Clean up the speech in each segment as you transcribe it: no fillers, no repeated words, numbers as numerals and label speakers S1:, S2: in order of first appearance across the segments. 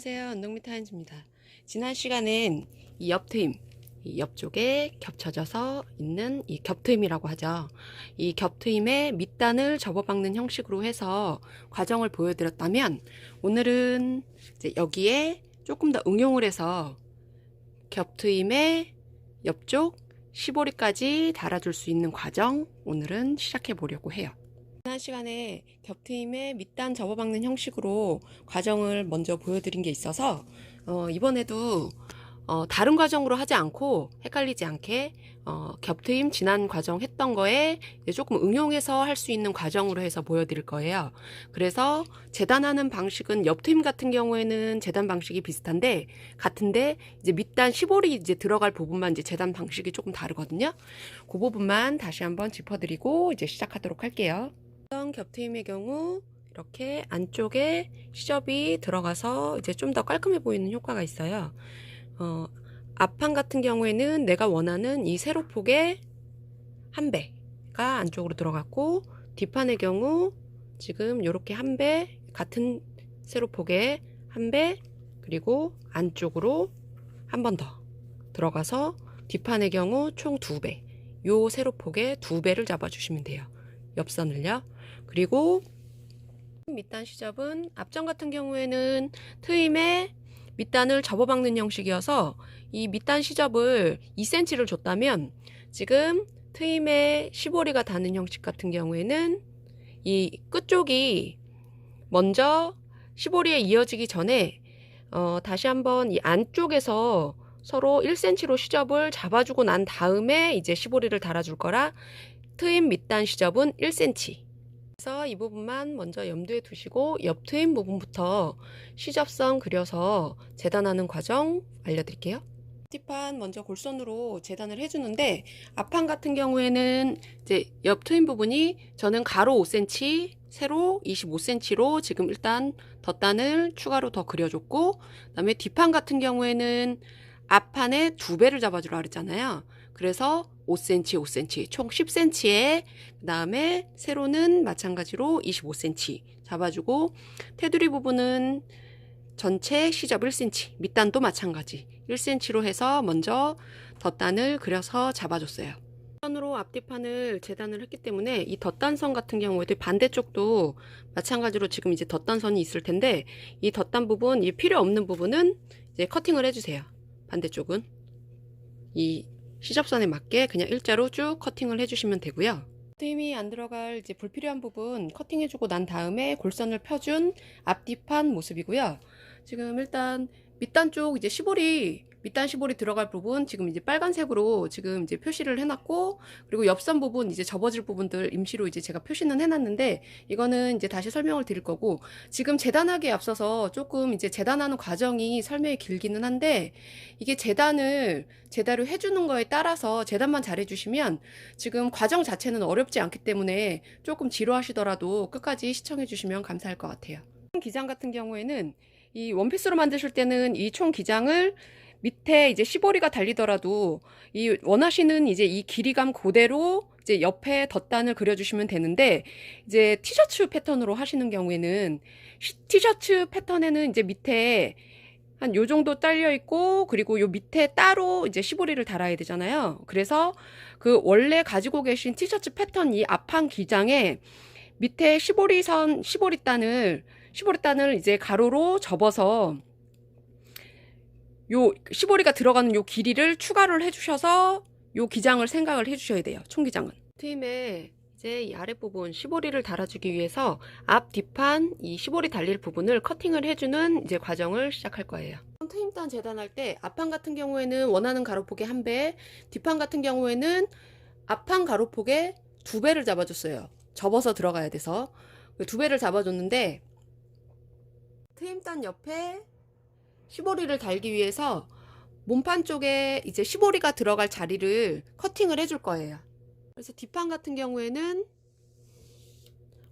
S1: 안녕하세요. 운동미타임즈입니다. 지난 시간엔 이 옆트임, 이 옆쪽에 겹쳐져서 있는 이 겹트임이라고 하죠. 이 겹트임의 밑단을 접어박는 형식으로 해서 과정을 보여드렸다면, 오늘은 이제 여기에 조금 더 응용을 해서 겹트임의 옆쪽 시보리까지 달아줄 수 있는 과정, 오늘은 시작해 보려고 해요. 지난 시간에 겹트임의 밑단 접어박는 형식으로 과정을 먼저 보여드린 게 있어서 이번에도 다른 과정으로 하지 않고 헷갈리지 않게 겹트임 지난 과정 했던 거에 조금 응용해서 할 수 있는 과정으로 해서 보여드릴 거예요. 그래서 재단하는 방식은 옆트임 같은 경우에는 재단 방식이 비슷한데 같은데 이제 밑단 시볼이 이제 들어갈 부분만 이제 재단 방식이 조금 다르거든요. 그 부분만 다시 한번 짚어드리고 이제 시작하도록 할게요. 겹트임의 경우 이렇게 안쪽에 시접이 들어가서 이제 좀 더 깔끔해 보이는 효과가 있어요. 앞판 같은 경우에는 내가 원하는 이 세로폭의 한 배가 안쪽으로 들어갔고, 뒷판의 경우 지금 이렇게 한 배, 같은 세로폭의 한 배, 그리고 안쪽으로 한 번 더 들어가서 뒷판의 경우 총 2배, 요 세로폭의 2배를 잡아주시면 돼요. 옆선을요. 그리고 밑단 시접은 앞전 같은 경우에는 트임의 밑단을 접어박는 형식이어서 이 밑단 시접을 2cm를 줬다면 지금 트임의 시보리가 닿는 형식 같은 경우에는 이 끝쪽이 먼저 시보리에 이어지기 전에 다시 한번 이 안쪽에서 서로 1cm로 시접을 잡아주고 난 다음에 이제 시보리를 달아줄 거라 트임 밑단 시접은 1cm. 그래서 이 부분만 먼저 염두에 두시고 옆 트임 부분부터 시접선 그려서 재단하는 과정 알려드릴게요. 뒷판 먼저 골선으로 재단을 해주는데 앞판 같은 경우에는 이제 옆 트임 부분이 저는 가로 5cm, 세로 25cm로 지금 일단 덧단을 추가로 더 그려줬고, 그다음에 뒷판 같은 경우에는 앞판에 2배를 잡아주라 그랬잖아요. 그래서 5cm, 5cm, 총 10cm에 그 다음에 세로는 마찬가지로 25cm 잡아주고, 테두리 부분은 전체 시접 1cm, 밑단도 마찬가지 1cm로 해서 먼저 덧단을 그려서 잡아줬어요. 선으로 앞뒤판을 재단을 했기 때문에 이 덧단선 같은 경우에도 반대쪽도 마찬가지로 지금 이제 덧단선이 있을 텐데 이 덧단 부분, 이 필요 없는 부분은 이제 커팅을 해주세요. 반대쪽은 이 시접선에 맞게 그냥 일자로 쭉 커팅을 해주시면 되고요. 힘이 안 들어갈 이제 불필요한 부분 커팅해주고 난 다음에 골선을 펴준 앞뒤판 모습이고요. 지금 일단 밑단 쪽 이제 밑단 시볼이 들어갈 부분 지금 이제 빨간색으로 지금 이제 표시를 해놨고, 그리고 옆선 부분 이제 접어질 부분들 임시로 이제 제가 표시는 해놨는데 이거는 이제 다시 설명을 드릴 거고, 지금 재단하기에 앞서서 조금 이제 재단하는 과정이 설명이 길기는 한데 이게 재단을 제대로 해주는 거에 따라서 재단만 잘 해주시면 지금 과정 자체는 어렵지 않기 때문에 조금 지루하시더라도 끝까지 시청해 주시면 감사할 것 같아요. 기장 같은 경우에는 이 원피스로 만드실 때는 이 총 기장을 밑에 이제 시보리가 달리더라도 이 원하시는 이제 이 길이감 그대로 이제 옆에 덧단을 그려주시면 되는데, 이제 티셔츠 패턴으로 하시는 경우에는 티셔츠 패턴에는 이제 밑에 한 요 정도 딸려 있고, 그리고 요 밑에 따로 이제 시보리를 달아야 되잖아요. 그래서 그 원래 가지고 계신 티셔츠 패턴 이 앞판 기장에 밑에 시보리단을 이제 가로로 접어서 요 시보리가 들어가는 요 길이를 추가를 해주셔서 요 기장을 생각을 해주셔야 돼요. 총 기장은. 트임에 이제 이 아랫부분 시보리를 달아주기 위해서 앞 뒷판 이 시보리 달릴 부분을 커팅을 해주는 이제 과정을 시작할 거예요. 트임단 재단할 때 앞판 같은 경우에는 원하는 가로폭의 1배, 뒷판 같은 경우에는 앞판 가로폭의 2배를 잡아줬어요. 접어서 들어가야 돼서 2배를 잡아줬는데, 트임단 옆에 시보리를 달기 위해서 몸판 쪽에 이제 시보리가 들어갈 자리를 커팅을 해줄 거예요. 그래서 뒷판 같은 경우에는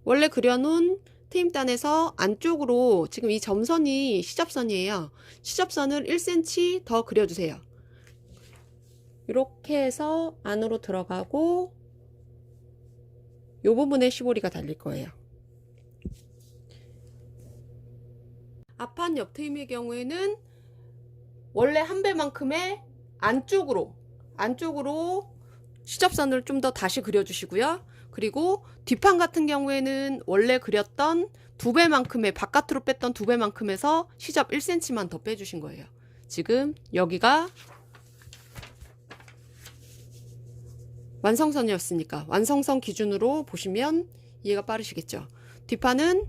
S1: 원래 그려놓은 트임단에서 안쪽으로 지금 이 점선이 시접선이에요. 시접선을 1cm 더 그려주세요. 이렇게 해서 안으로 들어가고 이 부분에 시보리가 달릴 거예요. 앞판 옆트임의 경우에는 원래 한 배만큼의 안쪽으로 시접선을 좀 더 다시 그려주시고요. 그리고 뒷판 같은 경우에는 원래 그렸던 2배만큼의, 바깥으로 뺐던 2배만큼에서 시접 1cm만 더 빼주신 거예요. 지금 여기가 완성선이었으니까 완성선 기준으로 보시면 이해가 빠르시겠죠. 뒷판은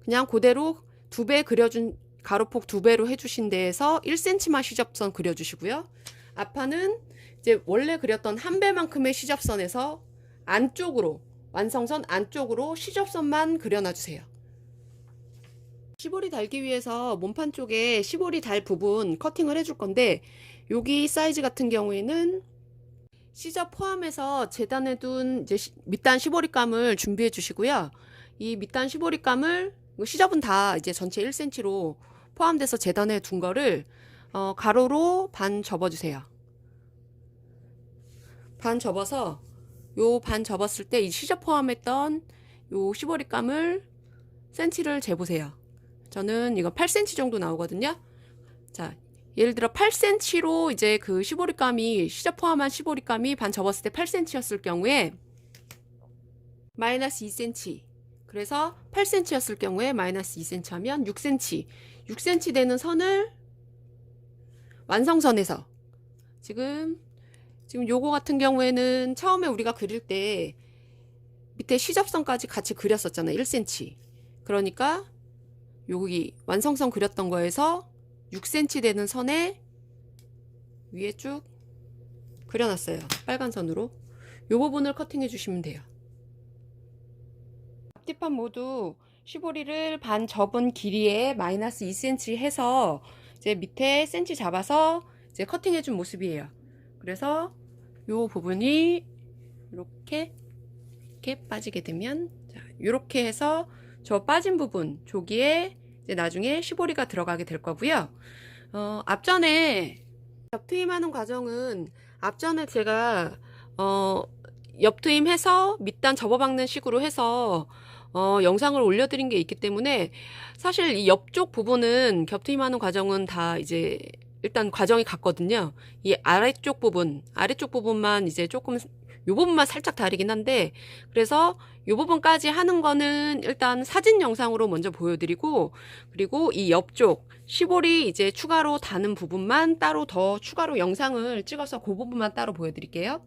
S1: 그냥 그대로 2배 그려준, 가로폭 2배로 해주신 데에서 1cm만 시접선 그려주시고요. 앞판은 이제 원래 그렸던 1배만큼의 시접선에서 안쪽으로, 완성선 안쪽으로 시접선만 그려놔주세요. 시보리 달기 위해서 몸판 쪽에 시보리 달 부분 커팅을 해줄 건데, 여기 사이즈 같은 경우에는 시접 포함해서 재단해둔 이제 밑단 시보리감을 준비해 주시고요. 이 밑단 시보리감을, 시접은 다 이제 전체 1cm로 포함돼서 재단해 둔 거를 가로로 반 접어주세요. 반 접어서 요 반 접었을 때 이 시접 포함했던 요 시보리감을 센치를 재보세요. 저는 이거 8cm 정도 나오거든요. 자, 예를 들어 8cm로 이제 그 시보리감이, 시접 포함한 시보리감이 반 접었을 때 8cm였을 경우에 마이너스 2cm, 그래서 8cm였을 경우에 마이너스 2cm 하면 6cm, 6cm 되는 선을 완성선에서, 지금 요거 같은 경우에는 처음에 우리가 그릴 때 밑에 시접선까지 같이 그렸었잖아요. 1cm. 그러니까 여기 완성선 그렸던 거에서 6cm 되는 선에 위에 쭉 그려놨어요. 빨간 선으로. 요 부분을 커팅해 주시면 돼요. 앞뒤판 모두 시보리를 반 접은 길이에 마이너스 2cm 해서 이제 밑에 센치 잡아서 이제 커팅해 준 모습이에요. 그래서 요 부분이 이렇게 빠지게 되면, 자, 이렇게 해서 저 빠진 부분, 저기에 이제 나중에 시보리가 들어가게 될 거고요. 앞전에 옆트임 하는 과정은, 앞전에 제가 옆트임 해서 밑단 접어박는 식으로 해서 영상을 올려드린 게 있기 때문에, 사실 이 옆쪽 부분은 겹트임 하는 과정은 다 이제 일단 과정이 같거든요. 이 아래쪽 부분만 이제 조금, 요 부분만 살짝 다르긴 한데, 그래서 요 부분까지 하는 거는 일단 사진 영상으로 먼저 보여드리고, 그리고 이 옆쪽 시볼이 이제 추가로 다는 부분만 따로 더 추가로 영상을 찍어서 그 부분만 따로 보여드릴게요.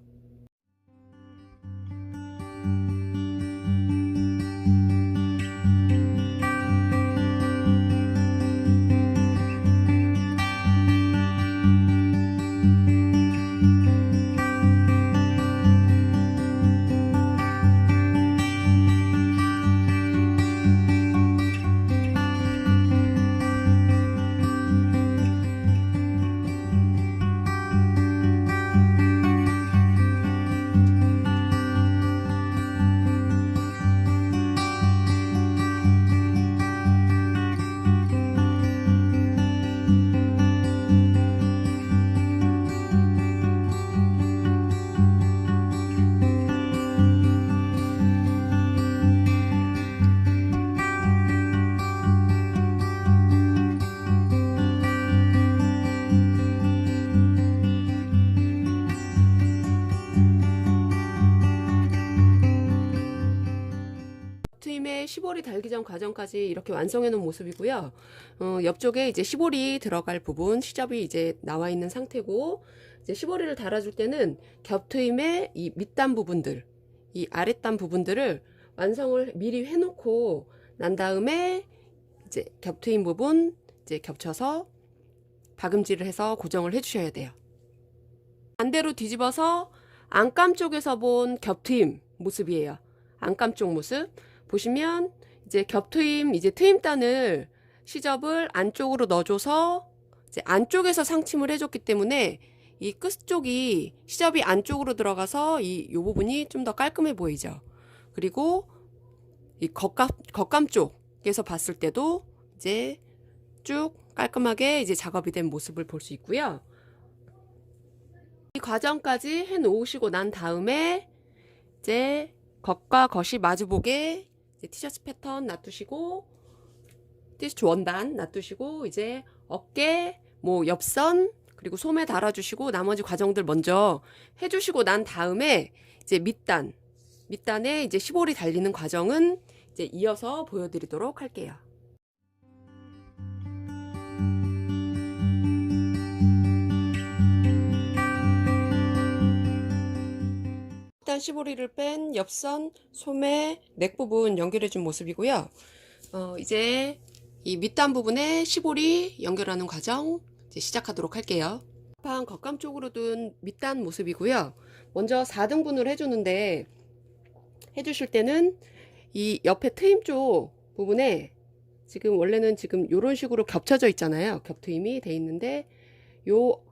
S1: 트임의 시볼이 달기 전 과정까지 이렇게 완성해 놓은 모습이고요. 옆쪽에 이제 시볼이 들어갈 부분, 시접이 이제 나와 있는 상태고, 이제 시볼이를 달아줄 때는 겹트임의 이 밑단 부분들, 이 아랫단 부분들을 완성을 미리 해놓고 난 다음에 이제 겹트임 부분 이제 겹쳐서 박음질을 해서 고정을 해주셔야 돼요. 반대로 뒤집어서 안감 쪽에서 본 겹트임 모습이에요. 안감 쪽 모습 보시면 이제 겹트임, 이제 트임단을, 시접을 안쪽으로 넣어줘서 이제 안쪽에서 상침을 해줬기 때문에 이 끝 쪽이, 시접이 안쪽으로 들어가서 요 부분이 좀 더 깔끔해 보이죠. 그리고 이 겉감 쪽에서 봤을 때도 이제 쭉 깔끔하게 이제 작업이 된 모습을 볼 수 있고요. 이 과정까지 해 놓으시고 난 다음에 이제 겉과 겉이 마주보게 이제 티셔츠 패턴 놔두시고, 스티치 원단 놔두시고 이제 어깨, 뭐 옆선 그리고 소매 달아주시고 나머지 과정들 먼저 해주시고 난 다음에 이제 밑단에 이제 시보리 달리는 과정은 이제 이어서 보여드리도록 할게요. 밑단 시보리를 뺀 옆선, 소매, 넥 부분 연결해 준 모습이고요. 이제 이 밑단 부분에 시보리 연결하는 과정 이제 시작하도록 할게요. 판 겉감 쪽으로 둔 밑단 모습이고요. 먼저 4등분을 해주는데 해주실 때는 이 옆에 트임 쪽 부분에 지금 원래는 지금 이런 식으로 겹쳐져 있잖아요. 겹트임이 돼 있는데 요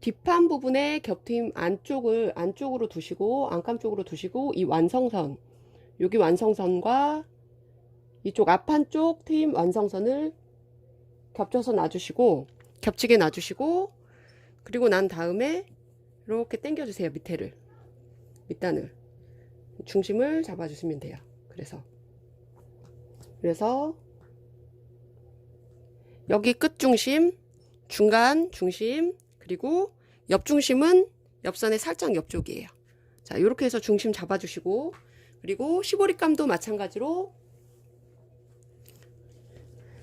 S1: 뒷판 부분에 겹트임 안쪽으로 두시고 안감 쪽으로 두시고 이 완성선 여기 완성선과 이쪽 앞판 쪽 트임 완성선을 겹쳐서 놔주시고 겹치게 놔주시고 그리고 난 다음에 이렇게 당겨 주세요. 밑단을 중심을 잡아주시면 돼요. 그래서 여기 끝 중심, 중간 중심, 그리고 옆 중심은 옆선의 살짝 옆쪽이에요. 자, 이렇게 해서 중심 잡아주시고 그리고 시보리감도 마찬가지로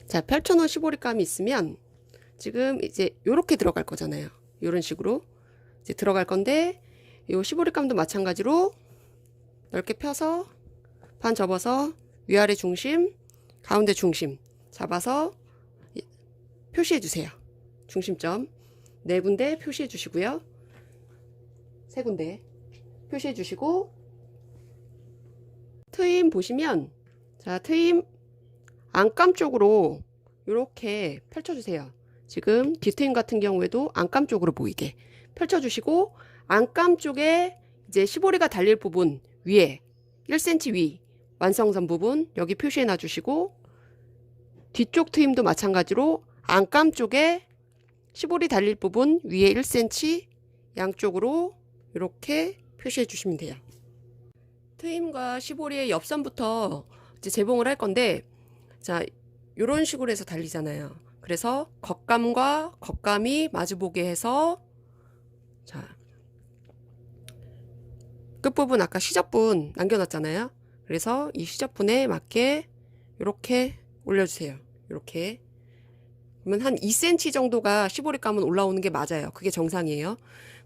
S1: 자, 펼쳐놓은 시보리감이 있으면 지금 이제 이렇게 들어갈 거잖아요. 이런 식으로 이제 들어갈 건데 이 시보리감도 마찬가지로 넓게 펴서 반 접어서 위아래 중심, 가운데 중심 잡아서 표시해 주세요. 중심점 4군데 표시해 주시고요. 3군데 표시해 주시고 트임 보시면 자, 트임 안감 쪽으로 이렇게 펼쳐 주세요. 지금 뒤트임 같은 경우에도 안감 쪽으로 보이게 펼쳐 주시고 안감 쪽에 이제 시보리가 달릴 부분 위에 1cm 위 완성선 부분 여기 표시해 놔 주시고 뒤쪽 트임도 마찬가지로 안감 쪽에 시보리 달릴 부분 위에 1cm 양쪽으로 이렇게 표시해 주시면 돼요. 트임과 시보리의 옆선부터 이제 재봉을 할 건데 자, 이런 식으로 해서 달리잖아요. 그래서 겉감과 겉감이 마주보게 해서 자, 끝부분 아까 시접분 남겨놨잖아요. 그래서 이 시접분에 맞게 이렇게 올려주세요. 이렇게 그러면 한 2cm 정도가 시보리감은 올라오는 게 맞아요. 그게 정상이에요.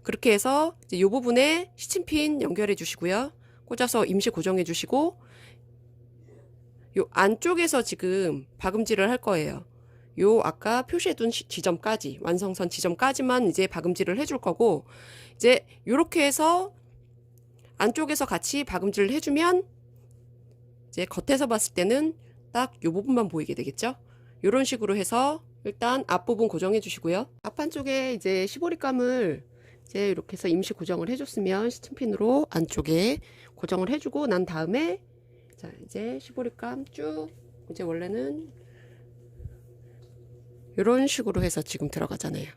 S1: 그렇게 해서 이제 이 부분에 시침핀 연결해 주시고요. 꽂아서 임시 고정해 주시고 요 안쪽에서 지금 박음질을 할 거예요. 요 아까 표시해둔 지점까지 완성선 지점까지만 이제 박음질을 해줄 거고 이제 요렇게 해서 안쪽에서 같이 박음질을 해주면 이제 겉에서 봤을 때는 딱 요 부분만 보이게 되겠죠. 요런 식으로 해서 일단 앞부분 고정해 주시고요. 앞판 쪽에 이제 시보리감을 이제 이렇게 해서 임시 고정을 해줬으면 시침핀으로 안쪽에 고정을 해주고 난 다음에 자, 이제 시보리감 쭉 이제 원래는 이런 식으로 해서 지금 들어가잖아요.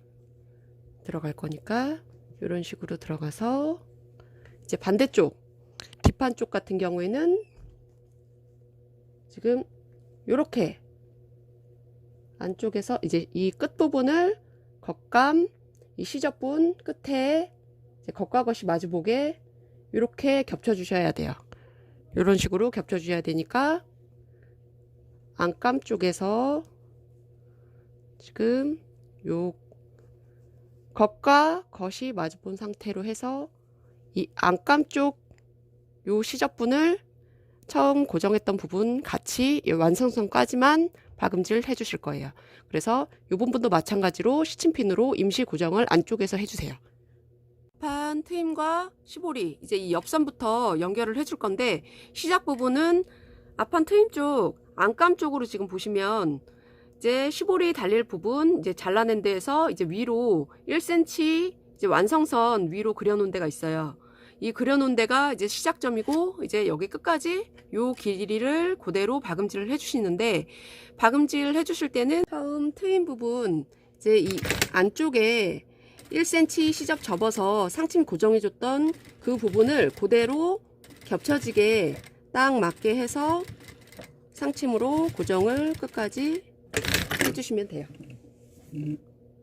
S1: 들어갈 거니까 이런 식으로 들어가서 이제 반대쪽 뒷판 쪽 같은 경우에는 지금 이렇게 안쪽에서 이제 이 끝부분을 겉감 이 시접분 끝에 이제 겉과 겉이 마주보게 이렇게 겹쳐 주셔야 돼요. 이런 식으로 겹쳐 주셔야 되니까 안감 쪽에서 지금 요 겉과 겉이 마주본 상태로 해서 이 안감 쪽 요 시접분을 처음 고정했던 부분 같이 완성선까지만 박음질 해 주실 거예요. 그래서 이 부분도 마찬가지로 시침핀으로 임시 고정을 안쪽에서 해주세요. 판 트임과 시보리 이제 이 옆선부터 연결을 해줄 건데 시작 부분은 앞판 트임 쪽 안감 쪽으로 지금 보시면 이제 시보리 달릴 부분 이제 잘라낸 데에서 이제 위로 1cm 이제 완성선 위로 그려놓은 데가 있어요. 이 그려놓은 데가 이제 시작점이고 이제 여기 끝까지 요 길이를 그대로 박음질을 해주시는데 박음질 해주실 때는 처음 트임 부분 이제 이 안쪽에 1cm 시접 접어서 상침 고정해줬던 그 부분을 그대로 겹쳐지게 딱 맞게 해서 상침으로 고정을 끝까지 해주시면 돼요.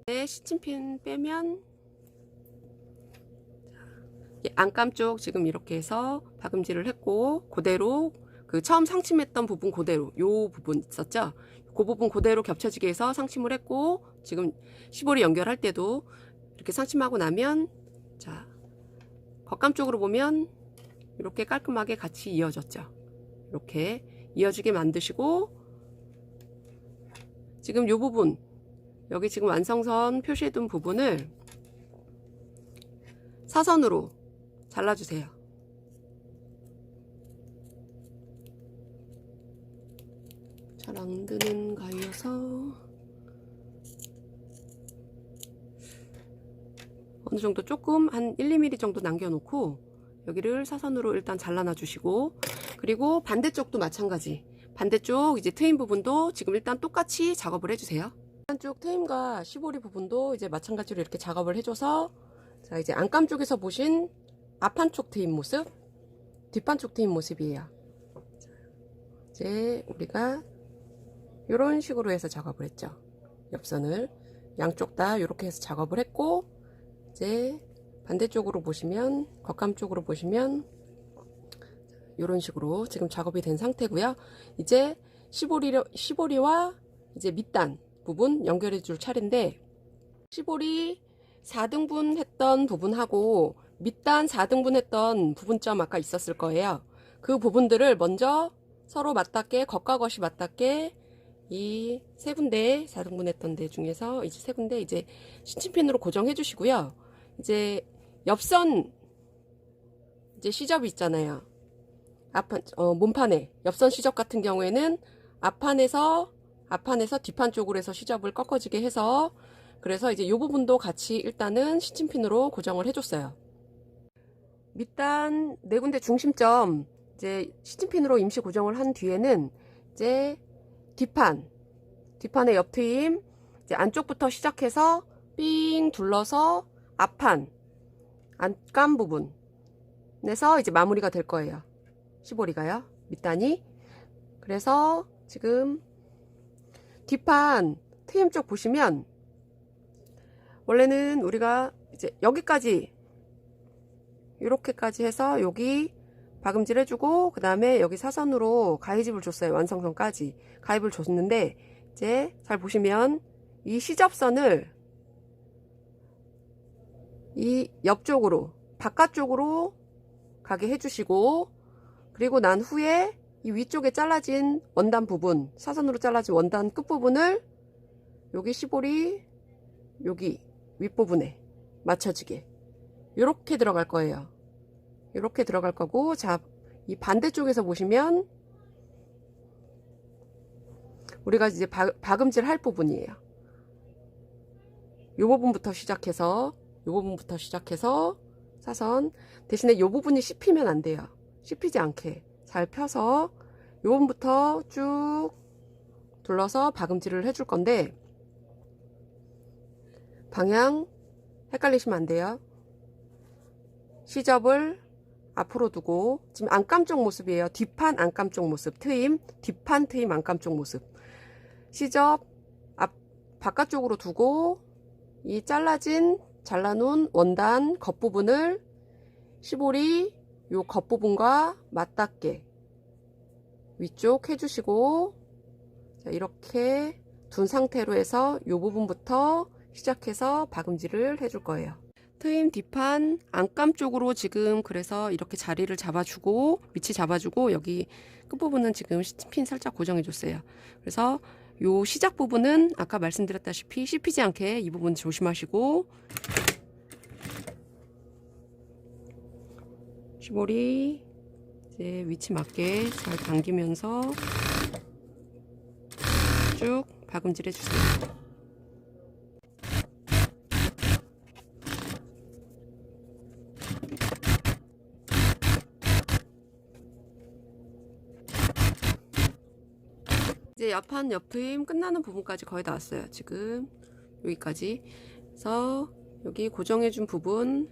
S1: 네, 시침핀 빼면 안감 쪽 지금 이렇게 해서 박음질을 했고, 그대로 그 처음 상침했던 부분 그대로 요 부분 있었죠? 그 부분 그대로 겹쳐지게 해서 상침을 했고, 지금 시보리 연결할 때도 이렇게 상침하고 나면, 자, 겉감 쪽으로 보면 이렇게 깔끔하게 같이 이어졌죠. 이렇게 이어지게 만드시고, 지금 요 부분, 여기 지금 완성선 표시해둔 부분을 사선으로 잘라주세요. 잘 안 드는 가위여서 어느 정도 조금 한 1, 2mm 정도 남겨놓고 여기를 사선으로 일단 잘라놔 주시고, 그리고 반대쪽도 마찬가지, 반대쪽 이제 트임 부분도 지금 일단 똑같이 작업을 해주세요. 한쪽 트임과 시보리 부분도 이제 마찬가지로 이렇게 작업을 해줘서, 자, 이제 안감 쪽에서 보신 앞판 쪽 트임 모습, 뒷판 쪽 트임 모습이에요. 이제 우리가 이런 식으로 해서 작업을 했죠. 옆선을 양쪽 다 이렇게 해서 작업을 했고, 이제 반대쪽으로 보시면, 겉감 쪽으로 보시면 이런 식으로 지금 작업이 된 상태고요. 이제 시보리와 이제 밑단 부분 연결해 줄 차례인데, 시보리 4등분 했던 부분하고 밑단 4등분 했던 부분점 아까 있었을 거예요. 그 부분들을 먼저 서로 맞닿게, 겉과 겉이 맞닿게 이 세 군데 4등분 했던 데 중에서 이제 세 군데 이제 시침핀으로 고정해 주시고요. 이제 옆선 이제 시접이 있잖아요. 앞판, 몸판에 옆선 시접 같은 경우에는 앞판에서 뒷판 쪽으로 해서 시접을 꺾어지게 해서, 그래서 이제 이 부분도 같이 일단은 시침핀으로 고정을 해줬어요. 밑단 네 군데 중심점 이제 시침핀으로 임시 고정을 한 뒤에는 이제 뒷판의 옆트임 이제 안쪽부터 시작해서 삥 둘러서 앞판 안감 부분에서 이제 마무리가 될 거예요. 시보리가요, 밑단이. 그래서 지금 뒷판 트임 쪽 보시면 원래는 우리가 이제 여기까지 이렇게까지 해서 여기 박음질 해주고, 그 다음에 여기 사선으로 가위집을 줬어요. 완성선까지 가위를 줬는데, 이제 잘 보시면 이 시접선을 이 옆쪽으로 바깥쪽으로 가게 해주시고, 그리고 난 후에 이 위쪽에 잘라진 원단 부분, 사선으로 잘라진 원단 끝부분을 여기 시보리 여기 윗부분에 맞춰지게 이렇게 들어갈 거예요. 이렇게 들어갈 거고, 자, 이 반대쪽에서 보시면 우리가 이제 박음질 할 부분이에요. 이 부분부터 시작해서 사선 대신에 이 부분이 씹히면 안 돼요. 씹히지 않게 잘 펴서 이 부분부터 쭉 둘러서 박음질을 해줄 건데, 방향 헷갈리시면 안 돼요. 시접을 앞으로 두고, 지금 안감 쪽 모습이에요. 뒷판 안감 쪽 모습, 트임, 뒷판 트임 안감 쪽 모습. 시접 바깥쪽으로 두고, 이 잘라놓은 원단 겉부분을 시보리 요 겉부분과 맞닿게 위쪽 해주시고, 자, 이렇게 둔 상태로 해서 요 부분부터 시작해서 박음질을 해줄 거예요. 트임 뒷판 안감 쪽으로 지금 그래서 이렇게 자리를 잡아주고, 위치 잡아주고, 여기 끝부분은 지금 시침핀 살짝 고정해 줬어요. 그래서 요 시작 부분은 아까 말씀드렸다시피 씹히지 않게 이 부분 조심하시고, 시보리 이제 위치 맞게 잘 당기면서 쭉 박음질 해주세요. 이제 옆판 옆트임 끝나는 부분까지 거의 다 왔어요. 지금 여기까지. 그래서 여기 고정해준 부분,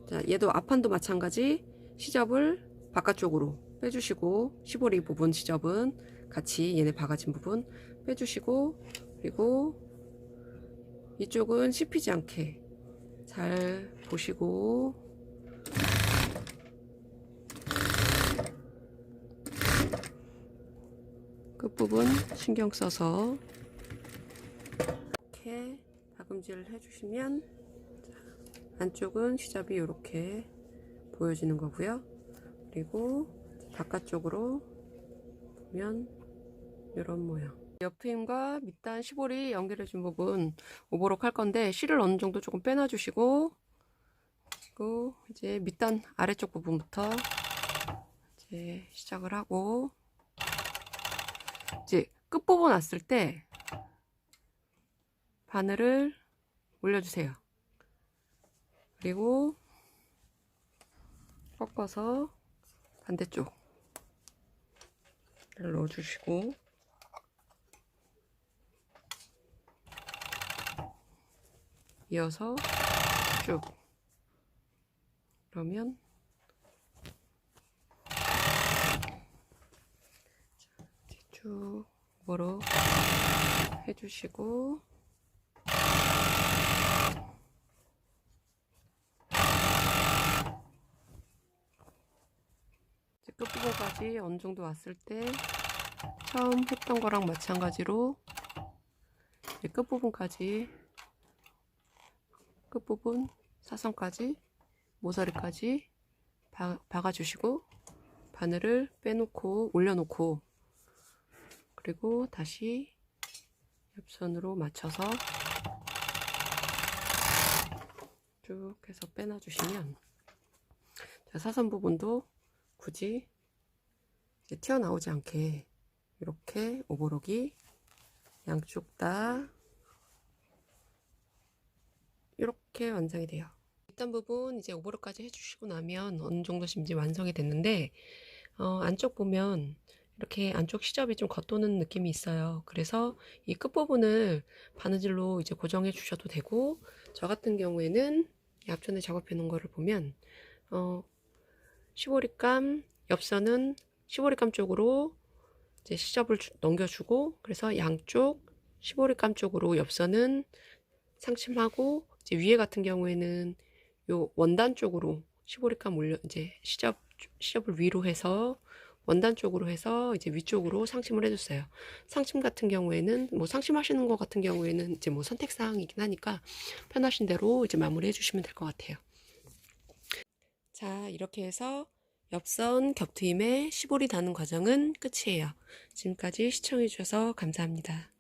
S1: 자, 얘도 앞판도 마찬가지 시접을 바깥쪽으로 빼주시고, 시보리 부분 시접은 같이 얘네 박아진 부분 빼주시고, 그리고 이쪽은 씹히지 않게 잘 보시고 끝부분 신경 써서 이렇게 다금질을 해주시면 안쪽은 시접이 이렇게 보여지는 거고요. 그리고 바깥쪽으로 보면 이런 모양. 옆트임과 밑단 15리 연결해준 부분 오버록 할 건데 실을 어느 정도 조금 빼놔주시고, 그리고 이제 밑단 아래쪽 부분부터 이제 시작을 하고, 이제 끝부분 왔을 때 바늘을 올려주세요. 그리고 꺾어서 반대쪽을 넣어주시고, 이어서 쭉, 그러면 쭉 오버로 해주시고, 이제 끝부분까지 어느 정도 왔을 때 처음 했던 거랑 마찬가지로 이제 끝부분까지, 끝부분 사선까지 모서리까지 박아주시고 바늘을 빼놓고 올려놓고, 그리고 다시 옆선으로 맞춰서 쭉 해서 빼놔주시면, 자, 사선 부분도 굳이 이제 튀어나오지 않게 이렇게 오버록이 양쪽 다 이렇게 완성이 돼요. 밑단 부분 이제 오버록까지 해주시고 나면 어느 정도씩 이제 완성이 됐는데, 안쪽 보면 이렇게 안쪽 시접이 좀 겉도는 느낌이 있어요. 그래서 이 끝부분을 바느질로 이제 고정해 주셔도 되고, 저 같은 경우에는 이 앞전에 작업해 놓은 거를 보면 15리감 옆선은 15리감 쪽으로 이제 시접을 넘겨주고, 그래서 양쪽 15리감 쪽으로 옆선은 상침하고, 이제 위에 같은 경우에는 요 원단 쪽으로 15리감 올려 이제 시접을 위로 해서 원단 쪽으로 해서 이제 위쪽으로 상침을 해줬어요. 상침 같은 경우에는 뭐 상침하시는 것 같은 경우에는 이제 뭐 선택사항이긴 하니까 편하신 대로 이제 마무리해 주시면 될 것 같아요. 자, 이렇게 해서 옆선 겹트임에 15리 다는 과정은 끝이에요. 지금까지 시청해 주셔서 감사합니다.